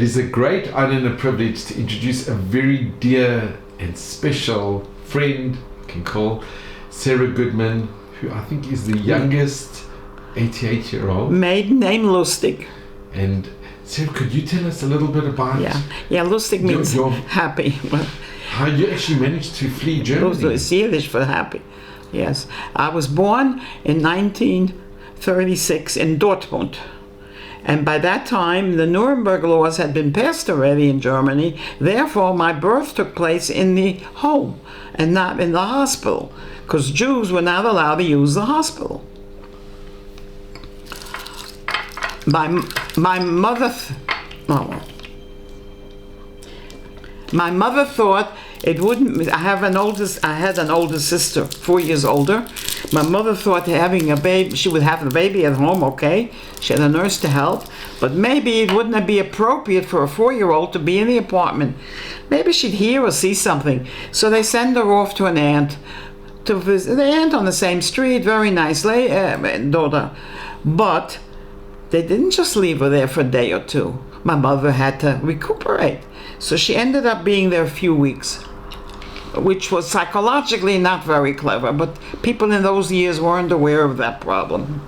It is a great honor and a privilege to introduce a very dear and special friend, you can call Sara Goodman, who I think is the youngest 88-year-old. Maiden name Lustig. And Sara, could you tell us a little bit about Lustig means happy. How you actually managed to flee Germany? Lustig is Yiddish for happy. Yes. I was born in 1936 in Dortmund. And by that time, the Nuremberg laws had been passed already in Germany. Therefore, my birth took place in the home and not in the hospital, because Jews were not allowed to use the hospital. My mother thought it wouldn't. I had an older sister, 4 years older. My mother thought having a baby, she would have the baby at home, okay? She had a nurse to help, but maybe it wouldn't be appropriate for a 4-year-old to be in the apartment. Maybe she'd hear or see something. So they send her off to an aunt to visit. The aunt on the same street, very nice daughter. But they didn't just leave her there for a day or two. My mother had to recuperate. So she ended up being there a few weeks, which was psychologically not very clever, but people in those years weren't aware of that problem.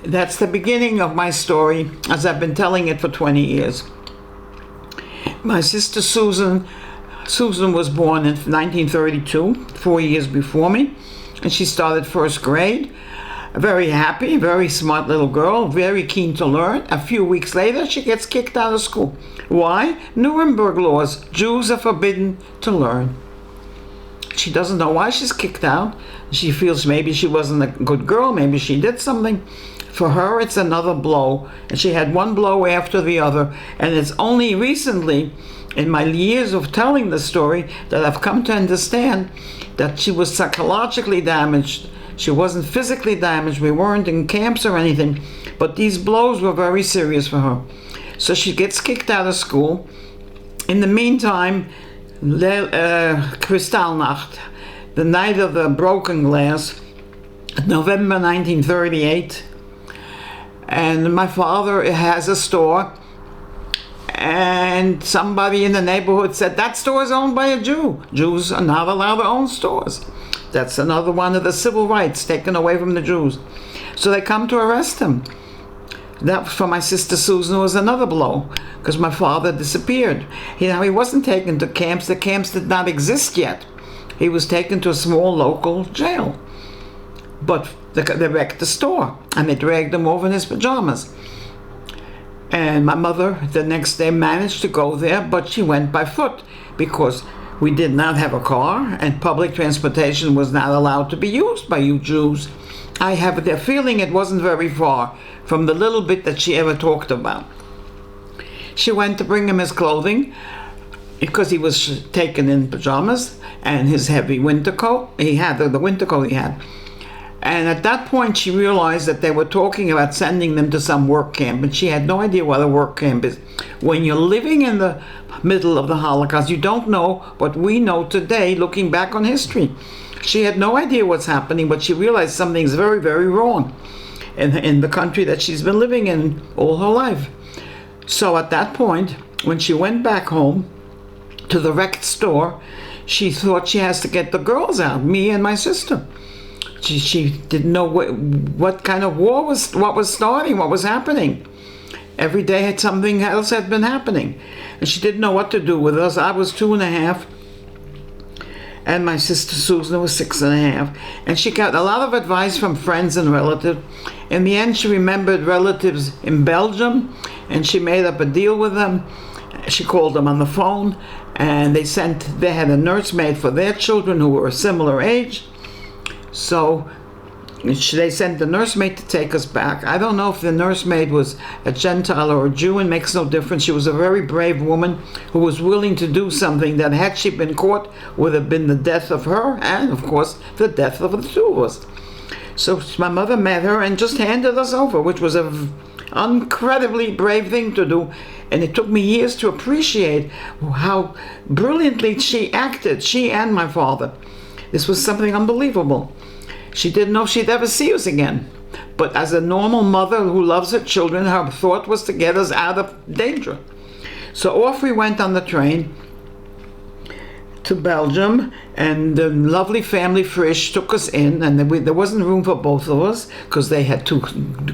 That's the beginning of my story, as I've been telling it for 20 years. My sister Susan was born in 1932, 4 years before me, and she started first grade. Very happy, very smart little girl, very keen to learn. A few weeks later, she gets kicked out of school. Why? Nuremberg laws. Jews are forbidden to learn. She doesn't know why she's kicked out. She feels maybe she wasn't a good girl, maybe she did something. For her, it's another blow. And she had one blow after the other. And it's only recently, in my years of telling the story, that I've come to understand that she was psychologically damaged. She wasn't physically damaged. We weren't in camps or anything, but these blows were very serious for her. So she gets kicked out of school. In the meantime, Kristallnacht, the night of the broken glass, November 1938, and my father has a store, and somebody in the neighborhood said, that store is owned by a Jew. Jews are not allowed to own stores. That's another one of the civil rights taken away from the Jews. So they come to arrest him. That, for my sister Susan, was another blow, because my father disappeared. He wasn't taken to camps. The camps did not exist yet. He was taken to a small local jail. But they wrecked the store, and they dragged him over in his pajamas. And my mother, the next day, managed to go there, but she went by foot, because we did not have a car, and public transportation was not allowed to be used by you Jews. I have the feeling it wasn't very far from the little bit that she ever talked about. She went to bring him his clothing, because he was taken in pajamas, and his heavy winter coat. He had the winter coat he had. And at that point, she realized that they were talking about sending them to some work camp, and she had no idea what a work camp is. When you're living in the middle of the Holocaust, you don't know what we know today, looking back on history. She had no idea what's happening, but she realized something's very, very wrong in the country that she's been living in all her life. So at that point, when she went back home to the wrecked store, she thought she has to get the girls out, me and my sister. She didn't know what kind of war was starting, what was happening. Every day something else had been happening. And she didn't know what to do with us. I was 2.5, and my sister Susan was 6.5. And she got a lot of advice from friends and relatives. In the end, she remembered relatives in Belgium, and she made up a deal with them. She called them on the phone, and they had a nursemaid for their children who were a similar age. So they sent the nursemaid to take us back. I don't know if the nursemaid was a Gentile or a Jew, it makes no difference. She was a very brave woman who was willing to do something that, had she been caught, would have been the death of her and, of course, the death of the two of us. So my mother met her and just handed us over, which was an incredibly brave thing to do. And it took me years to appreciate how brilliantly she acted, she and my father. This was something unbelievable. She didn't know she'd ever see us again. But as a normal mother who loves her children, her thought was to get us out of danger. So off we went on the train to Belgium, and the lovely family Frisch took us in, and there wasn't room for both of us because they had two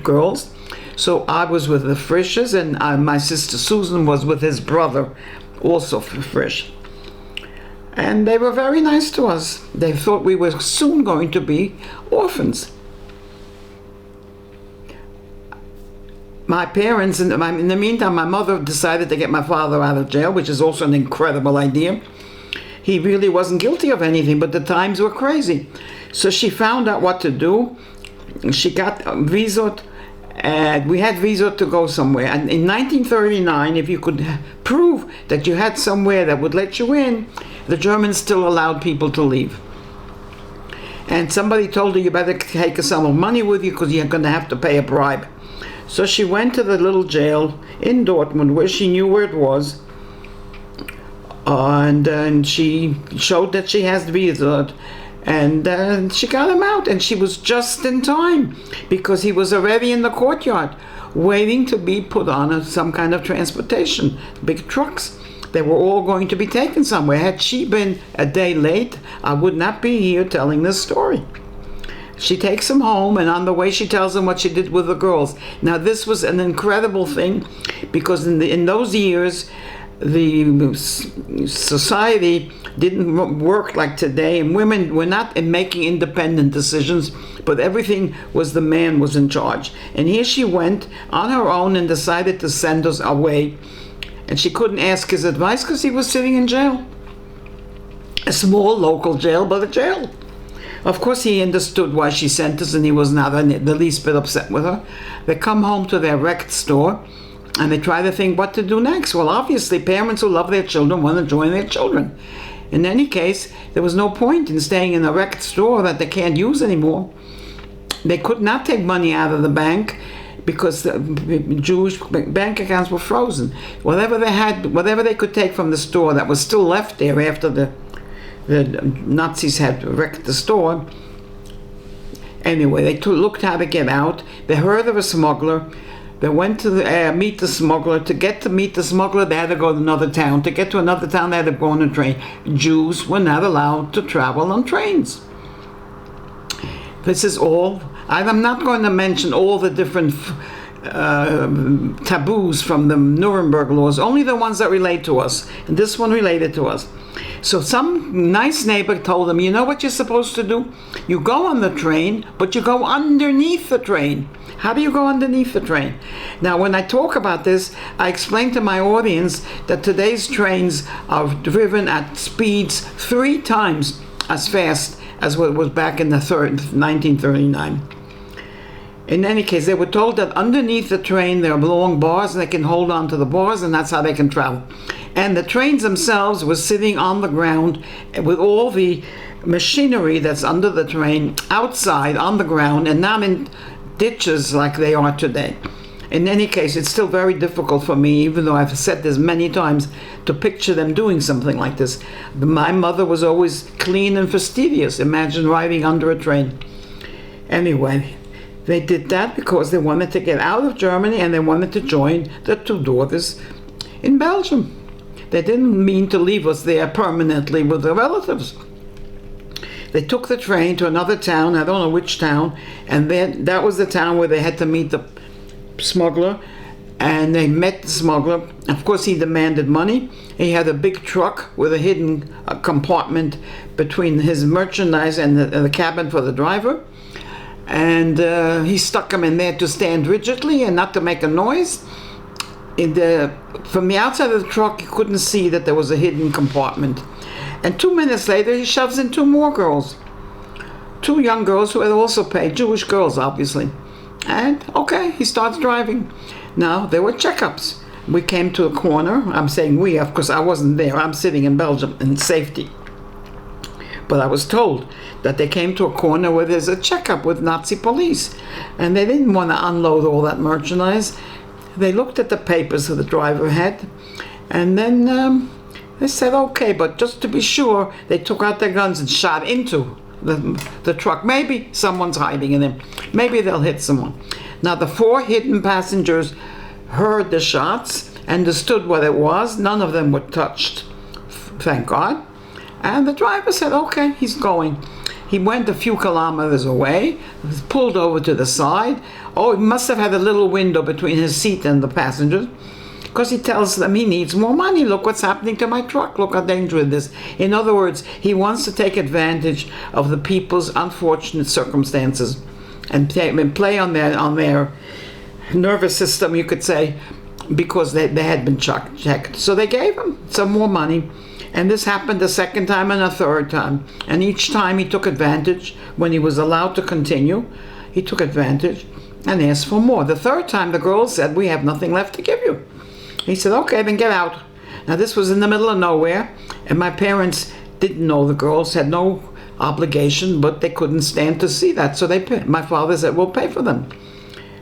girls. So I was with the Frisches, and my sister Susan was with his brother, also Frisch. And they were very nice to us. They thought we were soon going to be orphans. My parents, in the meantime, my mother decided to get my father out of jail, which is also an incredible idea. He really wasn't guilty of anything, but the times were crazy. So she found out what to do. She got a visa, and we had visa to go somewhere. And in 1939, if you could prove that you had somewhere that would let you in, the Germans still allowed people to leave. And somebody told her, you better take a sum of money with you because you're going to have to pay a bribe. So she went to the little jail in Dortmund where she knew where it was. And she showed that she has the visa, and she got him out, and she was just in time because he was already in the courtyard waiting to be put on some kind of transportation, big trucks. They were all going to be taken somewhere. Had she been a day late, I would not be here telling this story. She takes him home, and on the way she tells him what she did with the girls. Now this was an incredible thing because in those years the society didn't work like today, and women were not making independent decisions, but everything was the man was in charge. And here she went on her own and decided to send us away, and she couldn't ask his advice because he was sitting in jail. A small local jail, but a jail. Of course he understood why she sent us, and he was not the least bit upset with her. They come home to their wrecked store, and they try to think what to do next. Well, obviously, parents who love their children want to join their children. In any case, there was no point in staying in a wrecked store that they can't use anymore. They could not take money out of the bank because the Jewish bank accounts were frozen. Whatever they had, whatever they could take from the store that was still left there after the Nazis had wrecked the store. Anyway, they looked how to get out. They heard of a smuggler. They went to meet the smuggler. To get to meet the smuggler, they had to go to another town. To get to another town, they had to go on a train. Jews were not allowed to travel on trains. This is all. I'm not going to mention all the different taboos from the Nuremberg laws, only the ones that relate to us. And this one related to us. So some nice neighbor told them, you know what you're supposed to do? You go on the train, but you go underneath the train. How do you go underneath the train? Now, when I talk about this, I explain to my audience that today's trains are driven at speeds 3 times as fast as what was back in the 1939. In any case, they were told that underneath the train there are long bars, and they can hold on to the bars, and that's how they can travel. And the trains themselves were sitting on the ground with all the machinery that's under the train outside on the ground, and not in ditches like they are today. In any case, it's still very difficult for me, even though I've said this many times, to picture them doing something like this. My mother was always clean and fastidious. Imagine riding under a train. Anyway, they did that because they wanted to get out of Germany, and they wanted to join the 2 daughters in Belgium. They didn't mean to leave us there permanently with their relatives. They took the train to another town, I don't know which town, and then that was the town where they had to meet the smuggler, and they met the smuggler. Of course, he demanded money. He had a big truck with a hidden compartment between his merchandise and the cabin for the driver, and he stuck him in there to stand rigidly and not to make a noise. From the outside of the truck, you couldn't see that there was a hidden compartment. And 2 minutes later, he shoves in 2 more girls. 2 young girls who had also paid, Jewish girls, obviously. And, okay, he starts driving. Now, there were checkups. We came to a corner. I'm saying we, of course, I wasn't there. I'm sitting in Belgium in safety. But I was told that they came to a corner where there's a checkup with Nazi police. And they didn't want to unload all that merchandise. They looked at the papers that the driver had, and then they said, okay, but just to be sure, they took out their guns and shot into the truck. Maybe someone's hiding in it. Maybe they'll hit someone. Now the 4 hidden passengers heard the shots, understood what it was. None of them were touched, thank God. And the driver said, okay, he's going. He went a few kilometers away, pulled over to the side. Oh, he must have had a little window between his seat and the passengers, because he tells them he needs more money. Look what's happening to my truck. Look how dangerous it is. In other words, he wants to take advantage of the people's unfortunate circumstances and play on their nervous system, you could say, because they had been checked. So they gave him some more money. And this happened a second time and a third time. And each time he took advantage. When he was allowed to continue, he took advantage and asked for more. The third time, the girl said, we have nothing left to give you. He said, okay, then get out. Now this was in the middle of nowhere, and my parents didn't know the girls, had no obligation, but they couldn't stand to see that. So my father said, we'll pay for them.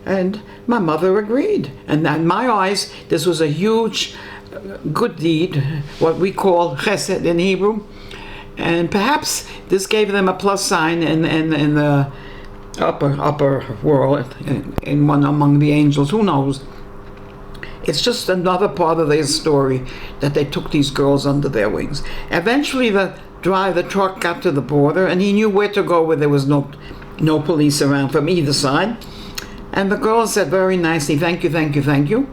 And my mother agreed. And in my eyes, this was a huge good deed, what we call chesed in Hebrew. And perhaps this gave them a plus sign in the upper world, in one among the angels, who knows. It's just another part of their story that they took these girls under their wings. Eventually the truck got to the border, and he knew where to go where there was no police around from either side. And the girls said very nicely, thank you, thank you, thank you,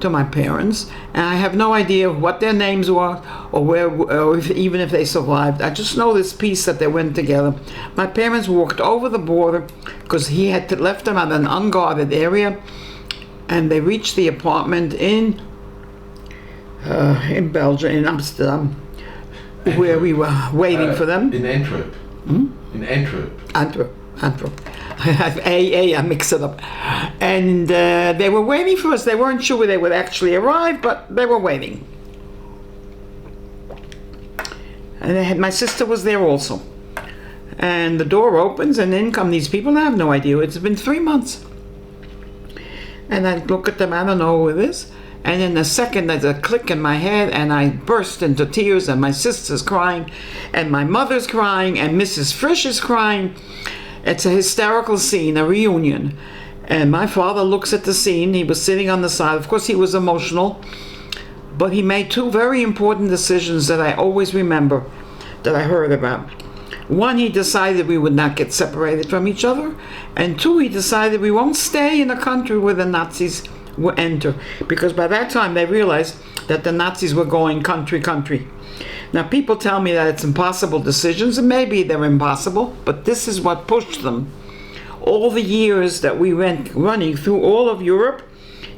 to my parents. And I have no idea what their names were, or even if they survived. I just know this piece that they went together. My parents walked over the border because he had left them at an unguarded area, and they reached the apartment in Belgium, in Amsterdam, where we were waiting for them. In Antwerp. In Antwerp. Antwerp. I mix it up. And they were waiting for us. They weren't sure they would actually arrive, but they were waiting. And my sister was there also. And the door opens, and in come these people. I have no idea. It's been 3 months. And I look at them, I don't know who it is. And in a second, there's a click in my head, and I burst into tears, and my sister's crying, and my mother's crying, and Mrs. Frisch is crying. It's a hysterical scene, a reunion. And my father looks at the scene. He was sitting on the side. Of course, he was emotional. But he made 2 very important decisions that I always remember, that I heard about. 1, he decided we would not get separated from each other. And 2, he decided we won't stay in a country where the Nazis will enter. Because by that time, they realized that the Nazis were going country. Now, people tell me that it's impossible decisions, and maybe they're impossible, but this is what pushed them. All the years that we went running through all of Europe,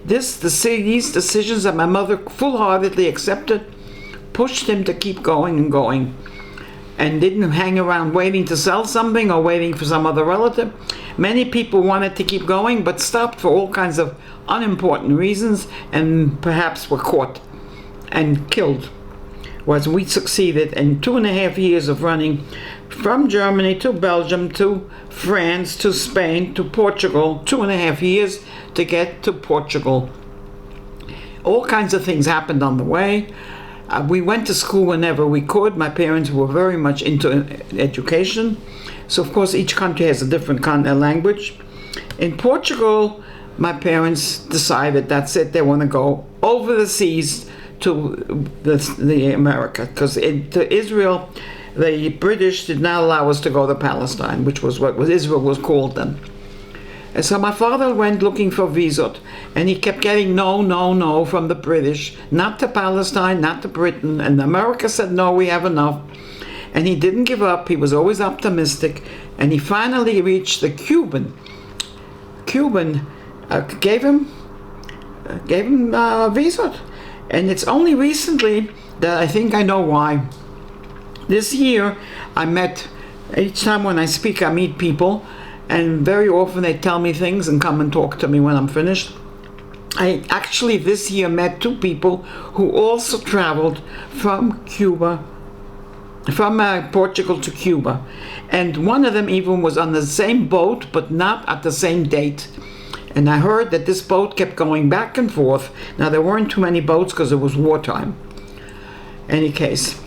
these decisions that my mother full-heartedly accepted pushed him to keep going and going, and didn't hang around waiting to sell something or waiting for some other relative. Many people wanted to keep going, but stopped for all kinds of unimportant reasons, and perhaps were caught and killed. Was we succeeded in 2.5 years of running from Germany to Belgium to France to Spain to Portugal, 2.5 years to get to Portugal. All kinds of things happened on the way. We went to school whenever we could. My parents were very much into education. So of course each country has a different language. In Portugal, my parents decided that's it, they want to go over the seas to the America, because to Israel, the British did not allow us to go to Palestine, which was what Israel was called then. And so my father went looking for visot, and he kept getting no from the British, not to Palestine, not to Britain, and America said no, we have enough. And he didn't give up. He was always optimistic, and he finally reached the Cuban gave him visot. And it's only recently that I think I know why. This year, each time when I speak, I meet people, and very often they tell me things and come and talk to me when I'm finished. I actually this year met 2 people who also traveled from Portugal to Cuba. And one of them even was on the same boat, but not at the same date. And I heard that this boat kept going back and forth. Now, there weren't too many boats because it was wartime. Any case,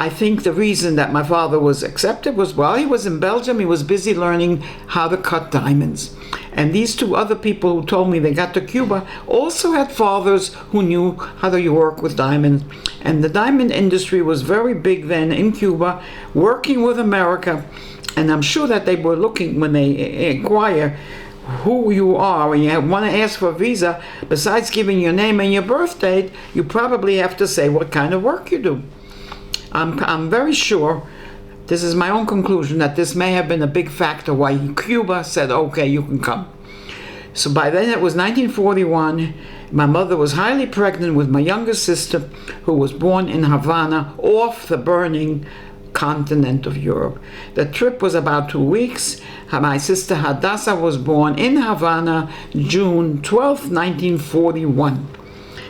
I think the reason that my father was accepted was while he was in Belgium, he was busy learning how to cut diamonds. And these two other people who told me they got to Cuba also had fathers who knew how to work with diamonds. And the diamond industry was very big then in Cuba, working with America. And I'm sure that they were looking, when they inquire who you are, when you want to ask for a visa, besides giving your name and your birth date, you probably have to say what kind of work you do. I'm very sure, this is my own conclusion, that this may have been a big factor why Cuba said, okay, you can come. So by then it was 1941. My mother was highly pregnant with my younger sister, who was born in Havana, off the burning continent of Europe. The trip was about 2 weeks. My sister Hadassah was born in Havana, June 12, 1941.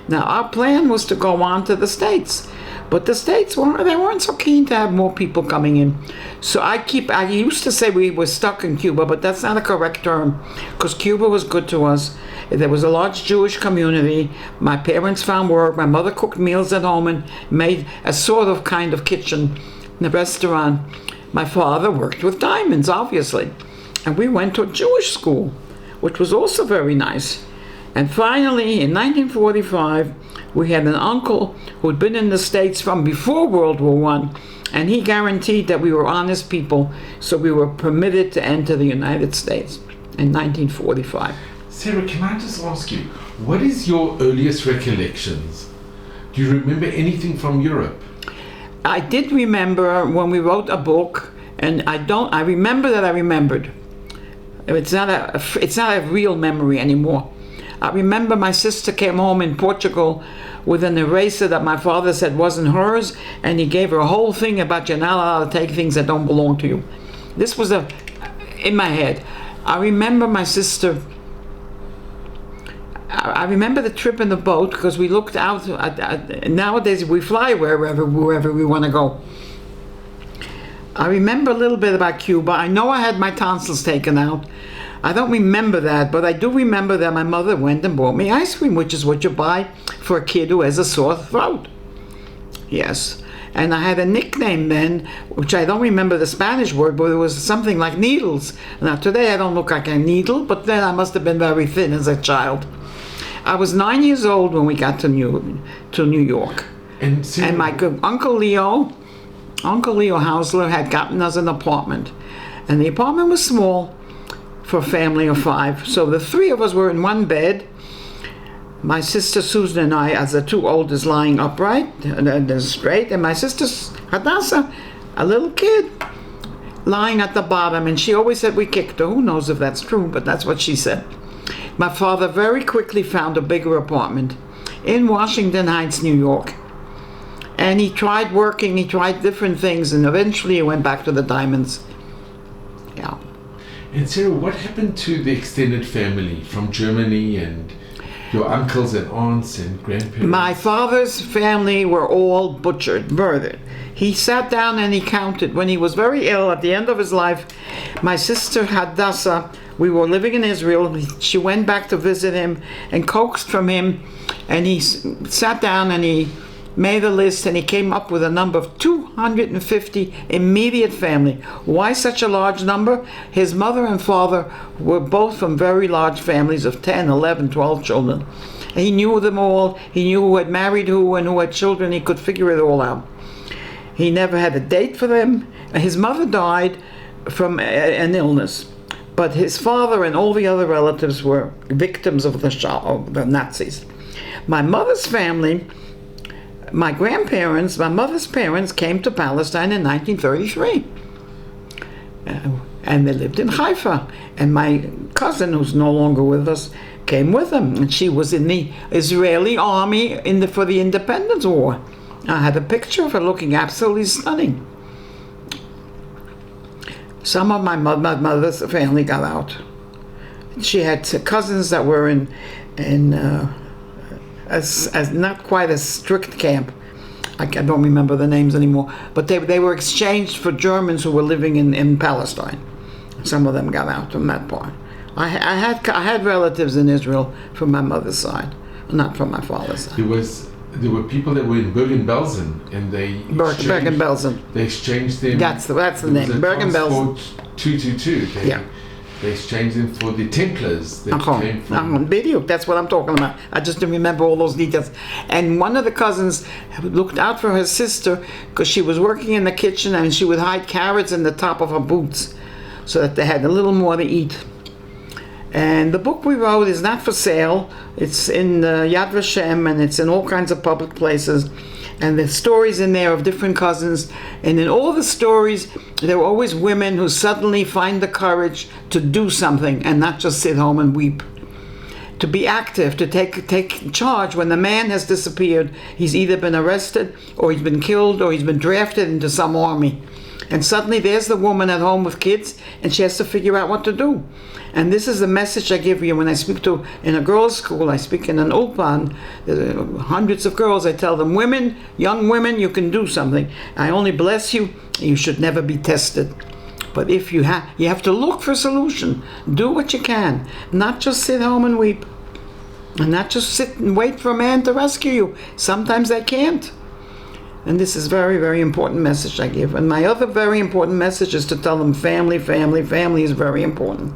Now our plan was to go on to the States. But the States weren't so keen to have more people coming in. So I used to say we were stuck in Cuba, but that's not a correct term, because Cuba was good to us. There was a large Jewish community. My parents found work. My mother cooked meals at home and made a sort of kind of kitchen in a restaurant. My father worked with diamonds, obviously. And we went to a Jewish school, which was also very nice. And finally, in 1945, we had an uncle who had been in the States from before World War I, and he guaranteed that we were honest people, so we were permitted to enter the United States in 1945. Sara, can I just ask you, what is your earliest recollections? Do you remember anything from Europe? I did remember when we wrote a book, and I remember that I remembered. It's not a real memory anymore. I remember my sister came home in Portugal with an eraser that my father said wasn't hers, and he gave her a whole thing about you're not allowed to take things that don't belong to you. This was in my head. I remember my sister. I remember the trip in the boat, because we looked out. Nowadays we fly wherever we want to go. I remember a little bit about Cuba. I know I had my tonsils taken out. I don't remember that, but I do remember that my mother went and bought me ice cream, which is what you buy for a kid who has a sore throat. Yes. And I had a nickname then, which I don't remember the Spanish word, but it was something like needles. Now today I don't look like a needle, but then I must have been very thin as a child. I was 9 years old when we got to New York. And my Uncle Leo Hausler had gotten us an apartment. And the apartment was small for a family of 5. So the 3 of us were in one bed. My sister Susan and I, as the 2 oldest, lying upright and straight. And my sister Hadassah, a little kid, lying at the bottom. And she always said we kicked her. Who knows if that's true, but that's what she said. My father very quickly found a bigger apartment in Washington Heights, New York. And he tried working, he tried different things, and eventually he went back to the diamonds. Yeah. And Sara, what happened to the extended family from Germany and your uncles and aunts and grandparents? My father's family were all butchered, murdered. He sat down and he counted. When he was very ill at the end of his life, my sister Hadassah, we were living in Israel. She went back to visit him and coaxed from him, and he sat down and he made a list, and he came up with a number of 250 immediate family. Why such a large number? His mother and father were both from very large families of 10, 11, 12 children. He knew them all. He knew who had married who and who had children. He could figure it all out. He never had a date for them. His mother died from an illness, but his father and all the other relatives were victims of the Nazis. My mother's family, my grandparents, my mother's parents came to Palestine in 1933. And they lived in Haifa. And my cousin, who's no longer with us, came with them. And she was in the Israeli army for the Independence War. I had a picture of her looking absolutely stunning. Some of my mother's family got out. She had cousins that were in as not quite a strict camp. I don't remember the names anymore, but they were exchanged for Germans who were living in Palestine. Some of them got out from that part. I had relatives in Israel from my mother's side, not from my father's side. There was there were people that were in Bergen-Belsen, and Bergen-Belsen. They exchanged them. That's the name. Bergen-Belsen. 222. They exchanged them for the Templars that came from. Biddiuk, that's what I'm talking about. I just didn't remember all those details. And one of the cousins looked out for her sister because she was working in the kitchen, and she would hide carrots in the top of her boots so that they had a little more to eat. And the book we wrote is not for sale. It's in Yad Vashem, and it's in all kinds of public places. And there's stories in there of different cousins. And in all the stories, there were always women who suddenly find the courage to do something and not just sit home and weep. To be active, to take charge when the man has disappeared. He's either been arrested, or he's been killed, or he's been drafted into some army. And suddenly there's the woman at home with kids, and she has to figure out what to do. And this is the message I give you when I speak in a girls' school. I speak in an ulpan, hundreds of girls. I tell them, women, young women, you can do something. I only bless you. You should never be tested. But if you have to look for a solution. Do what you can. Not just sit home and weep. And not just sit and wait for a man to rescue you. Sometimes they can't. And this is very, very important message I give. And my other very important message is to tell them family, family, family is very important.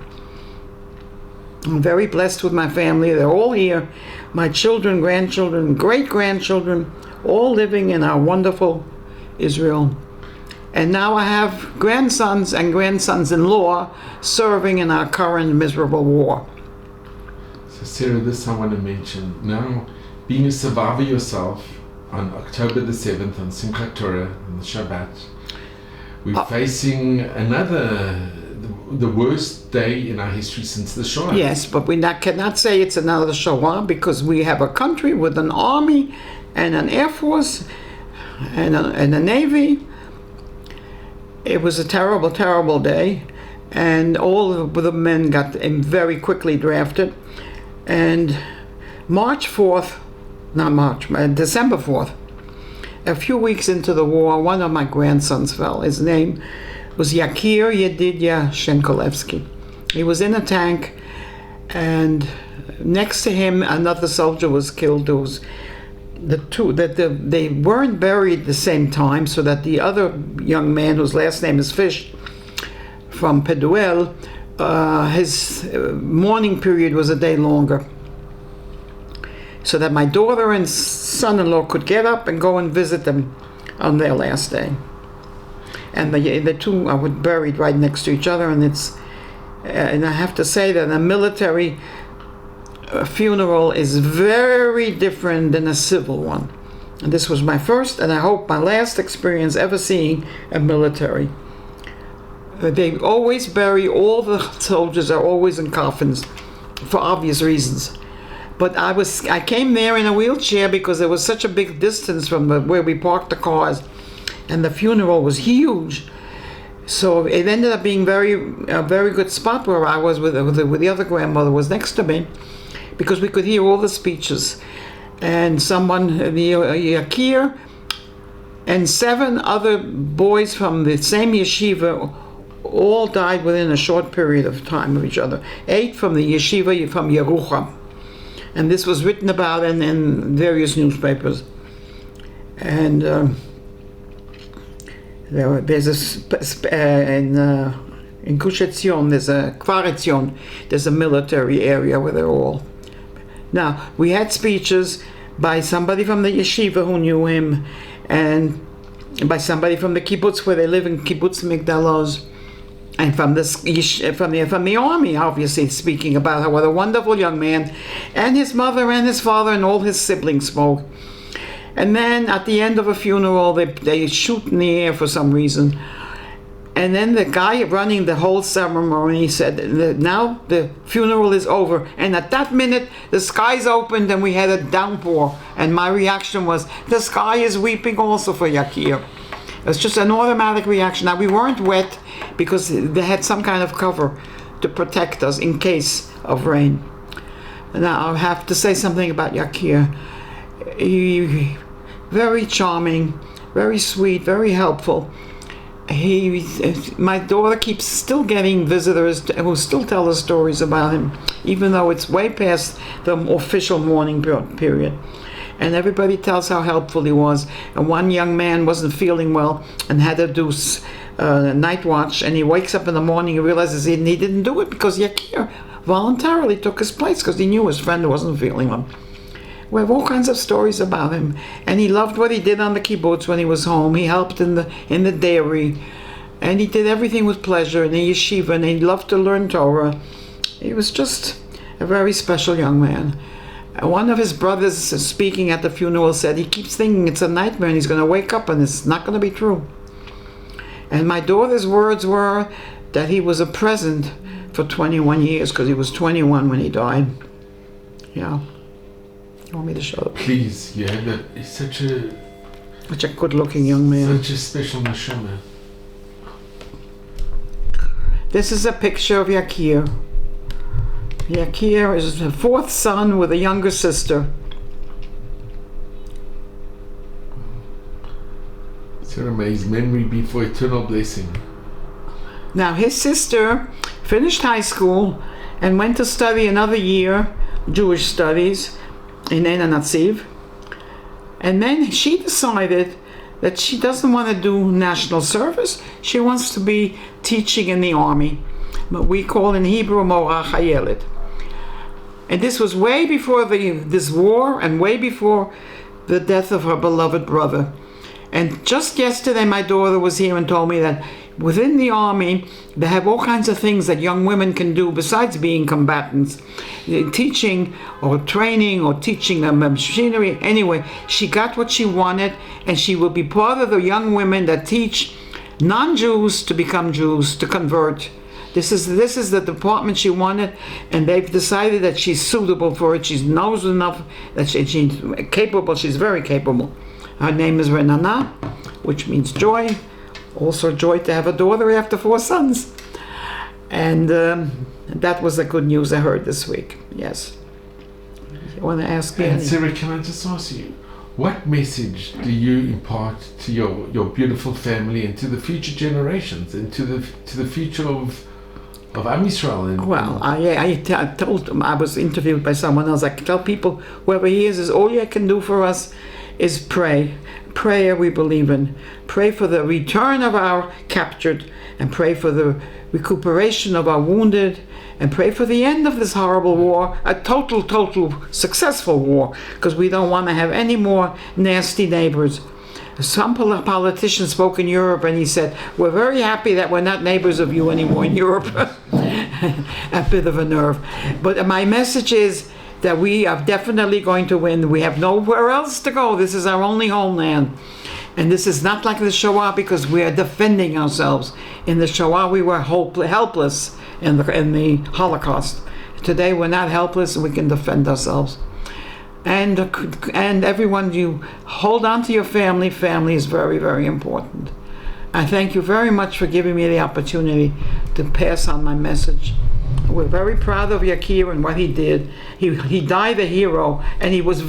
I'm very blessed with my family. They're all here. My children, grandchildren, great-grandchildren, all living in our wonderful Israel. And now I have grandsons and grandsons-in-law serving in our current miserable war. So Sarah, this I want to mention. Now, being a survivor yourself, on October the 7th, on Simchat Torah, on the Shabbat, we're facing the worst day in our history since the Shoah. Yes, but we cannot say it's another Shoah, because we have a country with an army and an air force and a navy. It was a terrible, terrible day, and all of the men got very quickly drafted. And December 4th, a few weeks into the war, one of my grandsons fell. His name was Yakir Yedidia Shenkolevsky. He was in a tank, and next to him another soldier was killed. They weren't buried at the same time, so that the other young man, whose last name is Fish, from Peduel, his mourning period was a day longer, so that my daughter and son-in-law could get up and go and visit them on their last day. And the two were buried right next to each other, and I have to say that a military funeral is very different than a civil one. And this was my first, and I hope my last experience ever seeing a military. They always bury, all the soldiers are always in coffins for obvious reasons. But I came there in a wheelchair because there was such a big distance from where we parked the cars, and the funeral was huge. So it ended up being a very good spot where I was with the other grandmother was next to me, because we could hear all the speeches. And Yakir and 7 other boys from the same yeshiva all died within a short period of time of each other. 8 from the yeshiva from Yerucham. And this was written about in various newspapers. And there's in Gush Etzion, there's a Kfar Etzion, there's a military area where they're all. Now, we had speeches by somebody from the yeshiva who knew him, and by somebody from the kibbutz where they live in Kibbutz Migdalos, and from the army, obviously, speaking about what a wonderful young man, and his mother and his father and all his siblings spoke. And then at the end of a funeral, they shoot in the air for some reason. And then the guy running the whole ceremony said, now the funeral is over. And at that minute, the skies opened and we had a downpour. And my reaction was, the sky is weeping also for Yakir. It was just an automatic reaction. Now, we weren't wet because they had some kind of cover to protect us in case of rain. Now, I have to say something about Yakir. He, very charming, very sweet, very helpful. My daughter keeps still getting visitors who still tell us stories about him, even though it's way past the official mourning period. And everybody tells how helpful he was. And one young man wasn't feeling well and had to do night watch, and he wakes up in the morning and realizes he didn't do it because Yakir voluntarily took his place because he knew his friend wasn't feeling well. We have all kinds of stories about him, and he loved what he did on the kibbutz when he was home. He helped in the dairy, and he did everything with pleasure in the yeshiva, and he loved to learn Torah. He was just a very special young man. One of his brothers speaking at the funeral said he keeps thinking it's a nightmare and he's going to wake up and it's not going to be true. And my daughter's words were that he was a present for 21 years because he was 21 when he died. Yeah. You want me to show them? Please, yeah, that he's such a good-looking young man. Such a special neshama. This is a picture of Yakir. Yakir is the fourth son with a younger sister. Sarah, may his memory be for eternal blessing. Now, his sister finished high school and went to study another year, Jewish studies, in Ein Hatziv. And then she decided that she doesn't want to do national service. She wants to be teaching in the army. What we call in Hebrew, Mora Chayelet. And this was way before this war and way before the death of her beloved brother. And just yesterday my daughter was here and told me that within the army they have all kinds of things that young women can do besides being combatants. Teaching or training or teaching them machinery. Anyway, she got what she wanted, and she will be part of the young women that teach non-Jews to become Jews, to convert. This is the department she wanted, and they've decided that she's suitable for it. She knows enough that she's capable. She's very capable. Her name is Renana, which means joy. Also joy to have a daughter after 4 sons. And that was the good news I heard this week. Yes. You want to ask me? And Sarah, can I just ask you, what message do you impart to your beautiful family and to the future generations and to the future of Am Yisrael? I told them, I was interviewed by someone else. I tell people, whoever he is all you can do for us is pray. Prayer we believe in. Pray for the return of our captured, and pray for the recuperation of our wounded, and pray for the end of this horrible war, a total successful war, because we don't want to have any more nasty neighbors. Some politician spoke in Europe and he said, we're very happy that we're not neighbors of you anymore in Europe. A bit of a nerve. But my message is that we are definitely going to win. We have nowhere else to go. This is our only homeland. And this is not like the Shoah because we are defending ourselves. In the Shoah we were helpless in the Holocaust. Today we're not helpless and we can defend ourselves. And everyone, you hold on to your family. Family is very, very important. I thank you very much for giving me the opportunity to pass on my message. We're very proud of Yakir and what he did. He died a hero, and he was...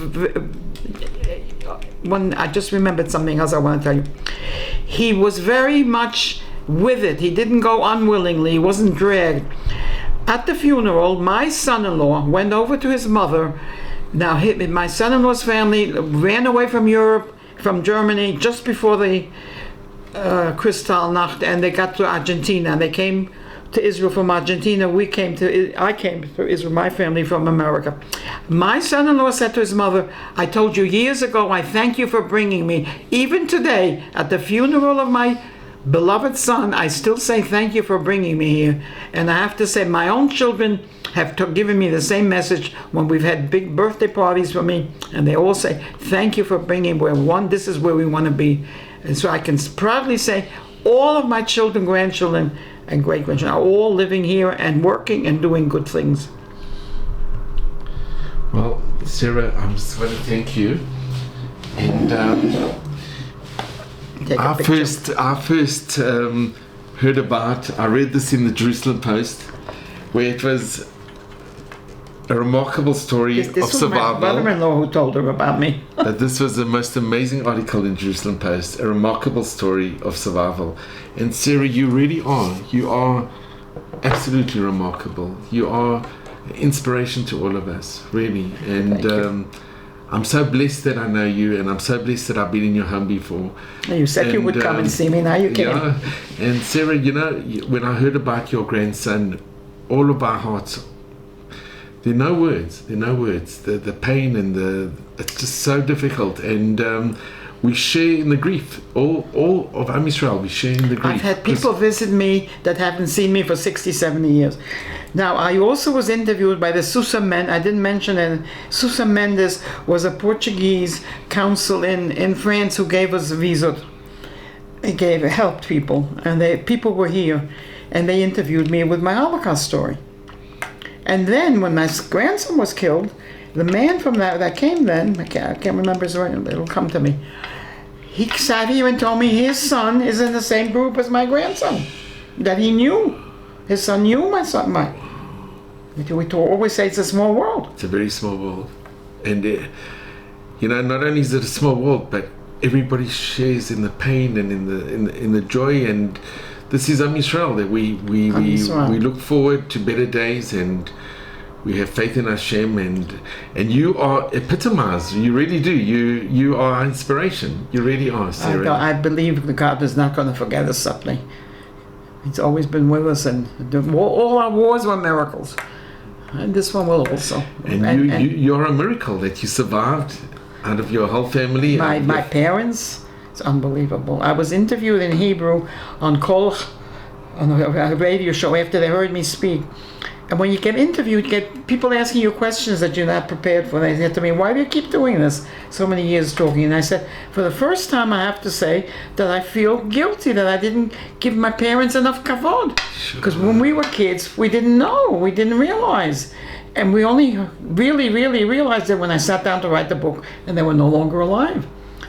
I just remembered something else I want to tell you. He was very much with it. He didn't go unwillingly. He wasn't dragged. At the funeral, my son-in-law went over to his mother. Now, my son-in-law's family ran away from Europe, from Germany, just before the Kristallnacht, and they got to Argentina. And they came to Israel from Argentina. I came to Israel, my family from America. My son-in-law said to his mother, I told you years ago, I thank you for bringing me. Even today, at the funeral of my beloved son, I still say thank you for bringing me here. And I have to say, my own children have given me the same message when we've had big birthday parties for me, and they all say, thank you for bringing this is where we want to be. And so I can proudly say, all of my children, grandchildren, and great-grandchildren are all living here and working and doing good things. Well, Sarah, I just want to thank you. And I first heard about, I read this in the Jerusalem Post, where it was a remarkable story of survival. My brother-in-law who told her about me. This was the most amazing article in Jerusalem Post, a remarkable story of survival. And Sarah, you really are. You are absolutely remarkable. You are inspiration to all of us, really. And I'm so blessed that I know you, and I'm so blessed that I've been in your home before. You said you would come and see me, now you came. Yeah, and Sarah, you know, when I heard about your grandson, all of our hearts, there are no words. The pain and it's just so difficult, and we share in the grief. All of Am Yisrael, we share in the grief. I've had people visit me that haven't seen me for 60, 70 years. Now, I also was interviewed by the Sousa Mendes. I didn't mention it. Sousa Mendes was a Portuguese consul in France who gave us visas. He helped people, and people were here, and they interviewed me with my Holocaust story. And then, when my grandson was killed, the man from that came then, I can't remember his name, it'll come to me. He sat here and told me his son is in the same group as my grandson, that he knew. His son knew my son. We always say it's a small world. It's a very small world. And, you know, not only is it a small world, but everybody shares in the pain and in the joy. And this is Am Yisrael, that we look forward to better days, and we have faith in Hashem, and you are epitomized. You really do. You are our inspiration. You really are, Sarah. I believe that God is not going to forget us suddenly. He's always been with us, and all our wars were miracles, and this one will also. And you're a miracle that you survived out of your whole family. My parents, it's unbelievable. I was interviewed in Hebrew on a radio show after they heard me speak. And when you get interviewed, you get people asking you questions that you're not prepared for. They said to me, why do you keep doing this? So many years talking. And I said, for the first time, I have to say that I feel guilty that I didn't give my parents enough kavod. Because when we were kids, we didn't know. We didn't realize. And we only really, really realized it when I sat down to write the book, and they were no longer alive.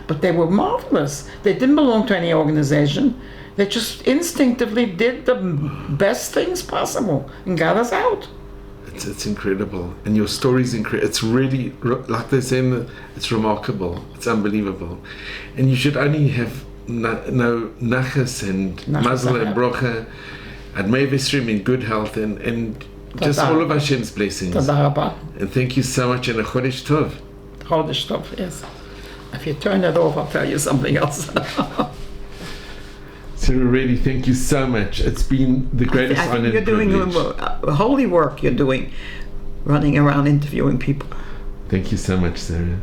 But they were marvelous. They didn't belong to any organization. They just instinctively did the best things possible and got us out. It's incredible. And your story's incredible. It's really, like they say, it's remarkable. It's unbelievable. And you should only have no nachas and mazel and brocha and meivestrim in good health and just all of Hashem's blessings. And thank you so much, and a chodesh tov. Chodesh tov, yes. If you turn it off, I'll tell you something else. Sarah, really, thank you so much. It's been the greatest honor and privilege. You're doing holy work. You're doing, running around interviewing people. Thank you so much, Sarah.